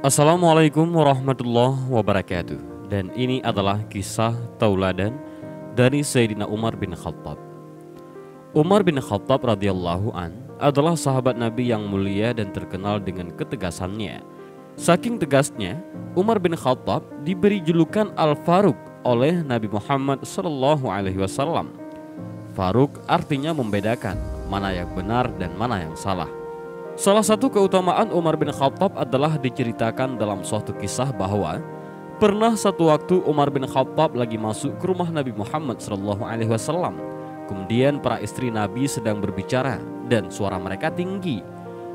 Assalamualaikum warahmatullahi wabarakatuh. Dan ini adalah kisah tauladan dari Sayyidina Umar bin Khattab. Umar bin Khattab radhiyallahu an adalah sahabat Nabi yang mulia dan terkenal dengan ketegasannya. Saking tegasnya, Umar bin Khattab diberi julukan Al-Faruq oleh Nabi Muhammad SAW. Faruq artinya membedakan mana yang benar dan mana yang salah. Salah satu keutamaan Umar bin Khattab adalah diceritakan dalam suatu kisah bahwa pernah satu waktu Umar bin Khattab lagi masuk ke rumah Nabi Muhammad SAW. Kemudian para istri Nabi sedang berbicara dan suara mereka tinggi.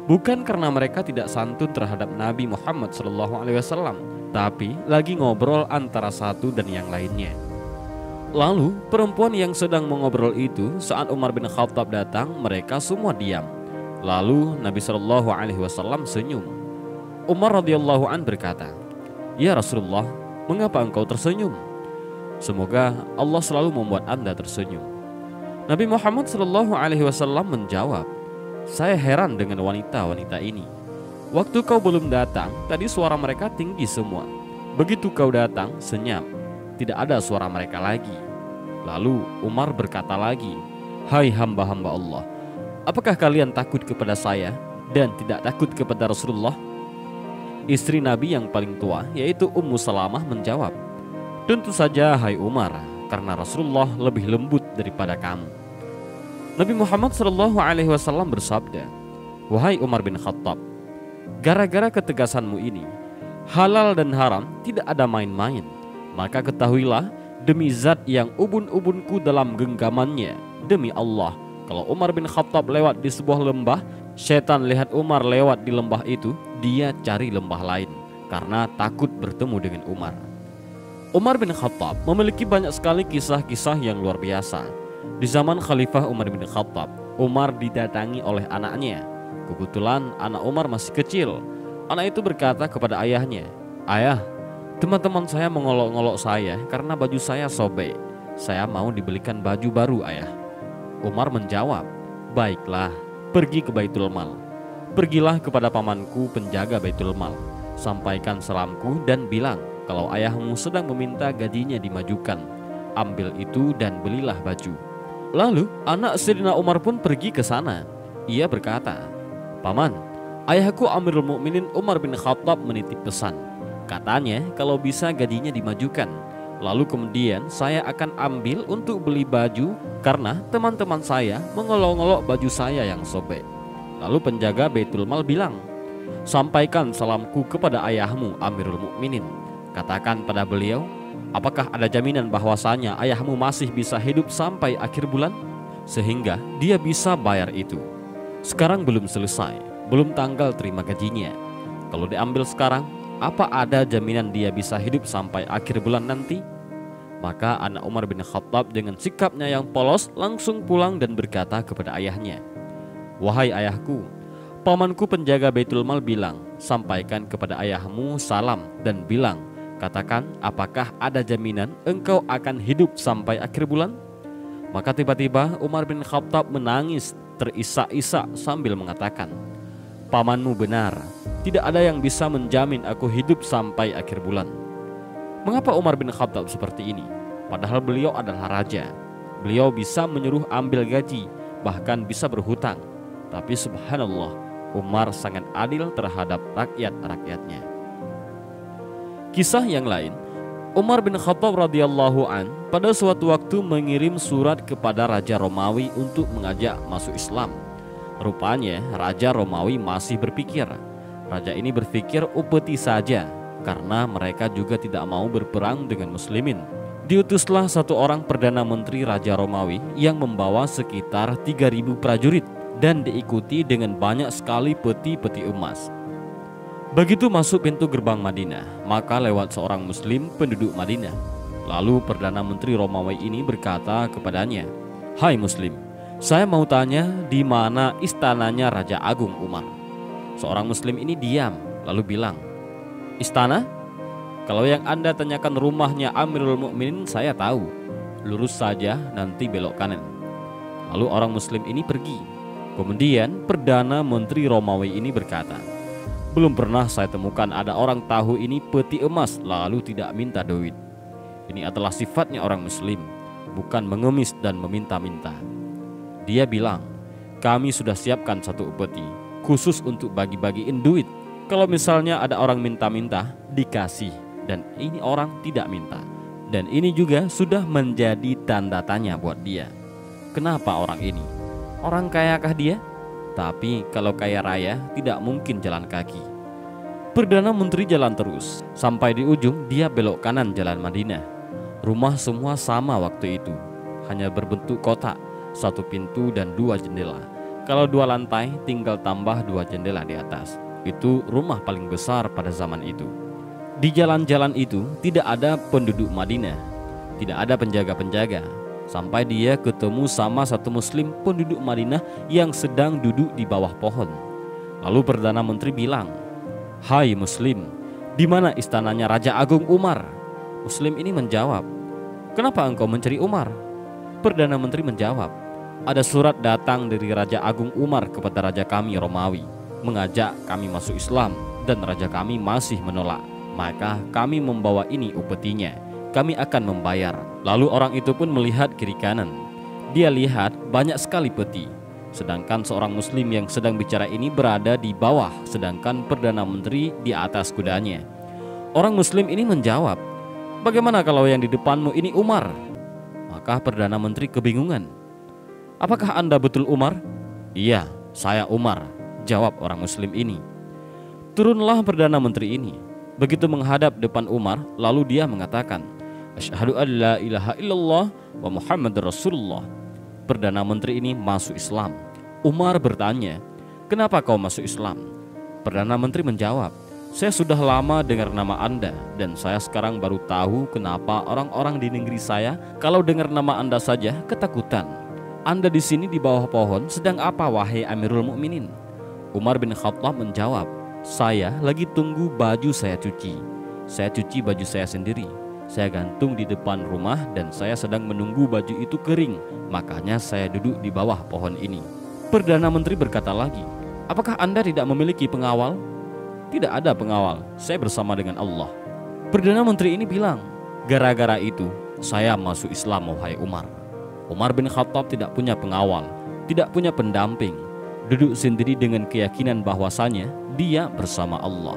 Bukan karena mereka tidak santun terhadap Nabi Muhammad SAW, tapi lagi ngobrol antara satu dan yang lainnya. Lalu perempuan yang sedang mengobrol itu saat Umar bin Khattab datang, mereka semua diam. Lalu Nabi SAW senyum. Umar radhiyallahu an berkata, "Ya Rasulullah, mengapa engkau tersenyum? Semoga Allah selalu membuat Anda tersenyum." Nabi Muhammad SAW menjawab, "Saya heran dengan wanita-wanita ini. Waktu kau belum datang, tadi suara mereka tinggi semua. Begitu kau datang, senyap. Tidak ada suara mereka lagi." Lalu Umar berkata lagi, "Hai hamba-hamba Allah, apakah kalian takut kepada saya dan tidak takut kepada Rasulullah?" Istri Nabi yang paling tua, yaitu Ummu Salamah, menjawab, "Tentu saja hai Umar, karena Rasulullah lebih lembut daripada kamu." Nabi Muhammad SAW bersabda, "Wahai Umar bin Khattab, gara-gara ketegasanmu ini, halal dan haram tidak ada main-main. Maka ketahuilah, demi zat yang ubun-ubunku dalam genggamannya, demi Allah, kalau Umar bin Khattab lewat di sebuah lembah, setan lihat Umar lewat di lembah itu, dia cari lembah lain karena takut bertemu dengan Umar." Umar bin Khattab memiliki banyak sekali kisah-kisah yang luar biasa. Di zaman Khalifah Umar bin Khattab, Umar didatangi oleh anaknya. Kebetulan anak Umar masih kecil. Anak itu berkata kepada ayahnya, "Ayah, teman-teman saya mengolok-ngolok saya karena baju saya sobek. Saya mau dibelikan baju baru, ayah." Umar menjawab, "Baiklah, pergi ke Baitul Mal. Pergilah kepada pamanku penjaga Baitul Mal. Sampaikan salamku dan bilang kalau ayahmu sedang meminta gajinya dimajukan. Ambil itu dan belilah baju." Lalu anak Sayyidina Umar pun pergi ke sana. Ia berkata, "Paman, ayahku Amirul Mukminin Umar bin Khattab menitip pesan. Katanya kalau bisa gajinya dimajukan. Lalu kemudian saya akan ambil untuk beli baju karena teman-teman saya mengolok-olok baju saya yang sobek." Lalu penjaga Baitul Mal bilang, "Sampaikan salamku kepada ayahmu Amirul Mukminin. Katakan pada beliau, apakah ada jaminan bahwasanya ayahmu masih bisa hidup sampai akhir bulan? Sehingga dia bisa bayar itu. Sekarang belum selesai, belum tanggal terima gajinya. Kalau diambil sekarang, apa ada jaminan dia bisa hidup sampai akhir bulan nanti?" Maka anak Umar bin Khattab dengan sikapnya yang polos langsung pulang dan berkata kepada ayahnya, "Wahai ayahku, pamanku penjaga Baitul Mal bilang, sampaikan kepada ayahmu salam dan bilang, katakan apakah ada jaminan engkau akan hidup sampai akhir bulan?" Maka tiba-tiba Umar bin Khattab menangis terisak-isak sambil mengatakan, "Pamanmu benar, tidak ada yang bisa menjamin aku hidup sampai akhir bulan." Mengapa Umar bin Khattab seperti ini? Padahal beliau adalah raja. Beliau bisa menyuruh ambil gaji, bahkan bisa berhutang. Tapi subhanallah, Umar sangat adil terhadap rakyat-rakyatnya. Kisah yang lain, Umar bin Khattab radhiyallahu an pada suatu waktu mengirim surat kepada Raja Romawi untuk mengajak masuk Islam. Rupanya Raja Romawi masih berpikir. Raja ini berpikir upeti saja karena mereka juga tidak mau berperang dengan muslimin. Diutuslah satu orang Perdana Menteri Raja Romawi yang membawa sekitar 3.000 prajurit dan diikuti dengan banyak sekali peti-peti emas. Begitu masuk pintu gerbang Madinah, maka lewat seorang muslim penduduk Madinah. Lalu Perdana Menteri Romawi ini berkata kepadanya, "Hai muslim, saya mau tanya di mana istananya Raja Agung Umar." Seorang muslim ini diam lalu bilang, "Istana? Kalau yang Anda tanyakan rumahnya Amirul Mukminin, saya tahu. Lurus saja nanti belok kanan." Lalu orang muslim ini pergi. Kemudian Perdana Menteri Romawi ini berkata, Belum pernah saya temukan ada orang tahu ini peti emas lalu tidak minta duit. Ini adalah sifatnya orang muslim, bukan mengemis dan meminta-minta. Dia bilang, kami sudah siapkan satu peti khusus untuk bagi-bagiin duit. Kalau misalnya ada orang minta-minta, dikasih. Dan ini orang tidak minta. Dan ini juga sudah menjadi tanda tanya buat dia. Kenapa orang ini? Orang kayakah dia? Tapi kalau kaya raya tidak mungkin jalan kaki. Perdana Menteri jalan terus. Sampai di ujung dia belok kanan jalan Madinah. Rumah semua sama waktu itu. Hanya berbentuk kotak, satu pintu dan dua jendela. Kalau dua lantai tinggal tambah dua jendela di atas. Itu rumah paling besar pada zaman itu. Di jalan-jalan itu tidak ada penduduk Madinah. Tidak ada penjaga-penjaga. Sampai dia ketemu sama satu muslim penduduk Madinah yang sedang duduk di bawah pohon. Lalu Perdana Menteri bilang, "Hai muslim, di mana istananya Raja Agung Umar?" Muslim ini menjawab, "Kenapa engkau mencari Umar?" Perdana Menteri menjawab, "Ada surat datang dari Raja Agung Umar kepada Raja kami Romawi, mengajak kami masuk Islam dan Raja kami masih menolak. Maka kami membawa ini upetinya. Kami akan membayar." Lalu orang itu pun melihat kiri kanan. Dia lihat banyak sekali peti. Sedangkan seorang muslim yang sedang bicara ini berada di bawah, sedangkan Perdana Menteri di atas kudanya. Orang muslim ini menjawab, "Bagaimana kalau yang di depanmu ini Umar?" Maka Perdana Menteri kebingungan. "Apakah Anda betul Umar?" "Iya, saya Umar," jawab orang muslim ini. Turunlah Perdana Menteri ini. Begitu menghadap depan Umar, lalu dia mengatakan, "Asyhadu an la ilaha illallah wa Muhammadar Rasulullah." Perdana Menteri ini masuk Islam. Umar bertanya, "Kenapa kau masuk Islam?" Perdana Menteri menjawab, "Saya sudah lama dengar nama Anda dan saya sekarang baru tahu kenapa orang-orang di negeri saya kalau dengar nama Anda saja ketakutan. Anda di sini di bawah pohon sedang apa wahai Amirul Mukminin?" Umar bin Khattab menjawab, "Saya lagi tunggu baju saya cuci. Saya cuci baju saya sendiri. Saya gantung di depan rumah dan saya sedang menunggu baju itu kering. Makanya saya duduk di bawah pohon ini." Perdana Menteri berkata lagi, "Apakah Anda tidak memiliki pengawal?" "Tidak ada pengawal, saya bersama dengan Allah." Perdana Menteri ini bilang, "Gara-gara itu saya masuk Islam wahai Umar." Umar bin Khattab tidak punya pengawal, tidak punya pendamping. Duduk sendiri dengan keyakinan bahwasanya dia bersama Allah.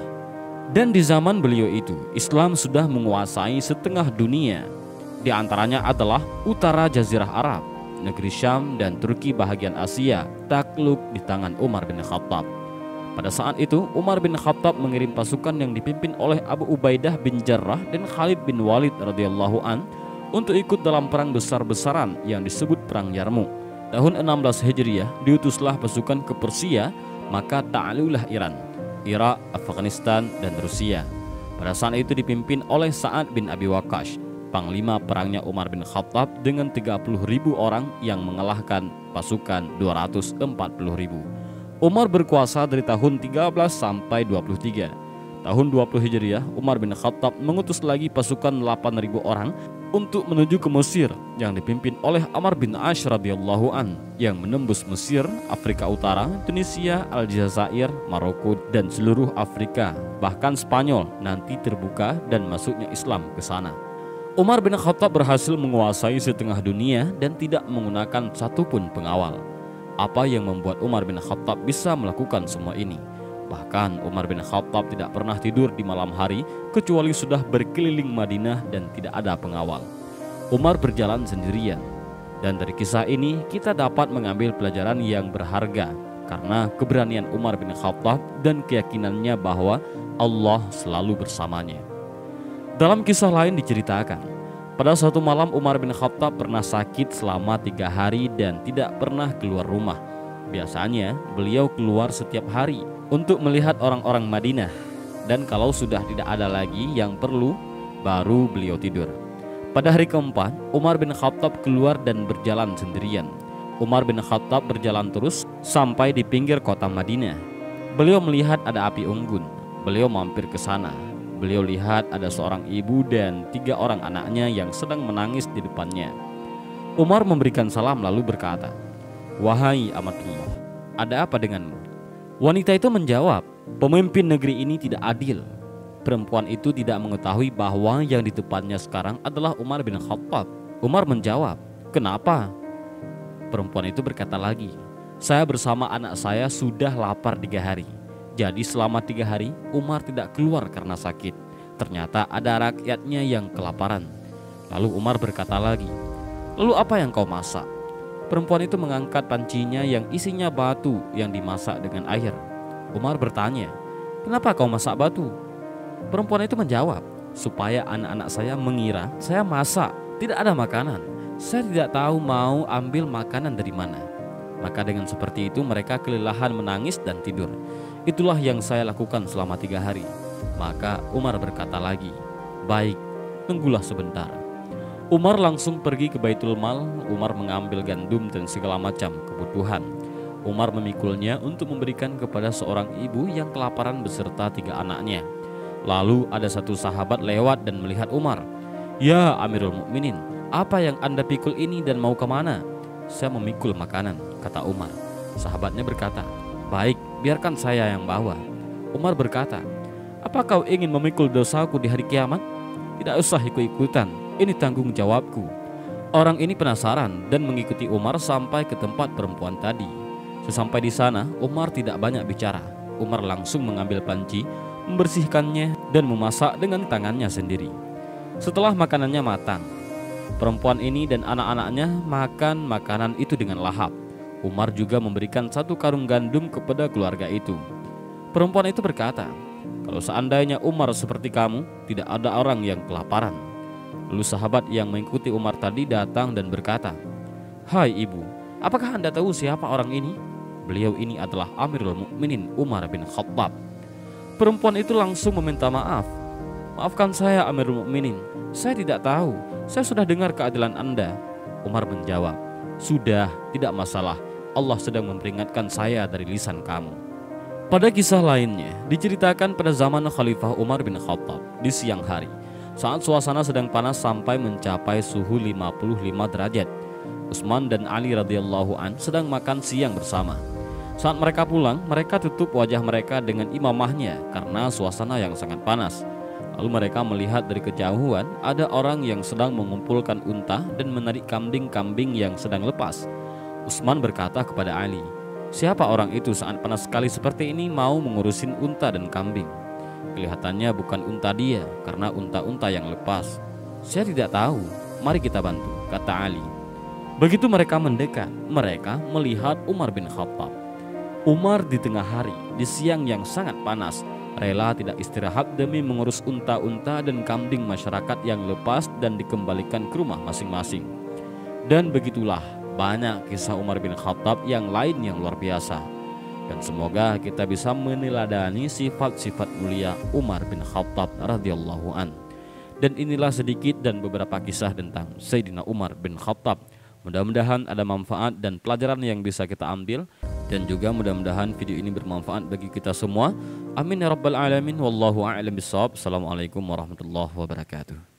Dan di zaman beliau itu, Islam sudah menguasai setengah dunia. Di antaranya adalah utara Jazirah Arab, negeri Syam dan Turki bahagian Asia takluk di tangan Umar bin Khattab. Pada saat itu, Umar bin Khattab mengirim pasukan yang dipimpin oleh Abu Ubaidah bin Jarrah dan Khalid bin Walid radhiyallahu an untuk ikut dalam perang besar-besaran yang disebut Perang Yarmuk. Tahun 16 Hijriah diutuslah pasukan ke Persia, maka ta'alulah Iran, Irak, Afghanistan, dan Rusia. Pada saat itu dipimpin oleh Sa'ad bin Abi Waqqas, panglima perangnya Umar bin Khattab dengan 30.000 orang yang mengalahkan pasukan 240.000. Umar berkuasa dari tahun 13 sampai 23. Tahun 20 Hijriah, Umar bin Khattab mengutus lagi pasukan 8.000 orang untuk menuju ke Mesir yang dipimpin oleh Amr bin Ash radhiyallahu an yang menembus Mesir, Afrika Utara, Tunisia, Aljazair, Maroko dan seluruh Afrika, bahkan Spanyol nanti terbuka dan masuknya Islam ke sana. Umar bin Khattab berhasil menguasai setengah dunia dan tidak menggunakan satupun pengawal. Apa yang membuat Umar bin Khattab bisa melakukan semua ini? Bahkan Umar bin Khattab tidak pernah tidur di malam hari kecuali sudah berkeliling Madinah dan tidak ada pengawal. Umar berjalan sendirian. Dan dari kisah ini kita dapat mengambil pelajaran yang berharga karena keberanian Umar bin Khattab dan keyakinannya bahwa Allah selalu bersamanya. Dalam kisah lain diceritakan, pada suatu malam Umar bin Khattab pernah sakit selama 3 hari dan tidak pernah keluar rumah. Biasanya beliau keluar setiap hari untuk melihat orang-orang Madinah, dan kalau sudah tidak ada lagi yang perlu, baru beliau tidur. Pada hari keempat, Umar bin Khattab keluar dan berjalan sendirian. Umar bin Khattab berjalan terus sampai di pinggir kota Madinah. Beliau melihat ada api unggun. Beliau mampir ke sana. Beliau lihat ada seorang ibu dan 3 orang anaknya yang sedang menangis di depannya. Umar memberikan salam lalu berkata, "Wahai amatullah, ada apa denganmu?" Wanita itu menjawab, pemimpin negeri ini tidak adil. Perempuan itu tidak mengetahui bahwa yang di depannya sekarang adalah Umar bin Khattab. Umar menjawab, kenapa? Perempuan itu berkata lagi, saya bersama anak saya sudah lapar 3 hari. Jadi selama 3 hari Umar tidak keluar karena sakit. Ternyata ada rakyatnya yang kelaparan. Lalu Umar berkata lagi, lalu apa yang kau masak? Perempuan itu mengangkat pancinya yang isinya batu yang dimasak dengan air. Umar bertanya, kenapa kau masak batu? Perempuan itu menjawab, supaya anak-anak saya mengira saya masak, tidak ada makanan. Saya tidak tahu mau ambil makanan dari mana. Maka dengan seperti itu mereka kelelahan menangis dan tidur. Itulah yang saya lakukan selama 3 hari. Maka Umar berkata lagi, baik, tunggulah sebentar. Umar langsung pergi ke Baitul Mal. Umar mengambil gandum dan segala macam kebutuhan. Umar memikulnya untuk memberikan kepada seorang ibu yang kelaparan beserta 3 anaknya. Lalu ada satu sahabat lewat dan melihat Umar. Ya Amirul Mukminin, apa yang Anda pikul ini dan mau kemana? Saya memikul makanan, kata Umar. Sahabatnya berkata, baik, biarkan saya yang bawa. Umar berkata, apa kau ingin memikul dosaku di hari kiamat? Tidak usah ikut-ikutan, ini tanggung jawabku. Orang ini penasaran dan mengikuti Umar sampai ke tempat perempuan tadi. Sesampai di sana, Umar tidak banyak bicara. Umar langsung mengambil panci, membersihkannya dan memasak dengan tangannya sendiri. Setelah makanannya matang, perempuan ini dan anak-anaknya makan makanan itu dengan lahap. Umar juga memberikan 1 karung gandum kepada keluarga itu. Perempuan itu berkata, kalau seandainya Umar seperti kamu, tidak ada orang yang kelaparan. Lalu sahabat yang mengikuti Umar tadi datang dan berkata, hai ibu, apakah Anda tahu siapa orang ini? Beliau ini adalah Amirul Mukminin Umar bin Khattab. Perempuan itu langsung meminta maaf. Maafkan saya Amirul Mukminin, saya tidak tahu, saya sudah dengar keadilan Anda. Umar menjawab, sudah, tidak masalah, Allah sedang memperingatkan saya dari lisan kamu. Pada kisah lainnya, diceritakan pada zaman Khalifah Umar bin Khattab di siang hari, saat suasana sedang panas sampai mencapai suhu 55 derajat. Utsman dan Ali radhiyallahu an sedang makan siang bersama. Saat mereka pulang, mereka tutup wajah mereka dengan imamahnya karena suasana yang sangat panas. Lalu mereka melihat dari kejauhan ada orang yang sedang mengumpulkan unta dan menarik kambing-kambing yang sedang lepas. Utsman berkata kepada Ali, siapa orang itu saat panas sekali seperti ini mau mengurusin unta dan kambing? Kelihatannya bukan unta dia, karena unta-unta yang lepas. Saya tidak tahu, mari kita bantu, kata Ali. Begitu mereka mendekat, mereka melihat Umar bin Khattab. Umar di tengah hari, di siang yang sangat panas, rela tidak istirahat demi mengurus unta-unta dan kambing masyarakat yang lepas dan dikembalikan ke rumah masing-masing. Dan begitulah banyak kisah Umar bin Khattab yang lain yang luar biasa. Dan semoga kita bisa meneladani sifat-sifat mulia Umar bin Khattab radhiyallahu an. Dan inilah sedikit dan beberapa kisah tentang Sayyidina Umar bin Khattab. Mudah-mudahan ada manfaat dan pelajaran yang bisa kita ambil, dan juga mudah-mudahan video ini bermanfaat bagi kita semua. Amin ya rabbal alamin. Wallahu a'lam bishawab. Assalamualaikum warahmatullahi wabarakatuh.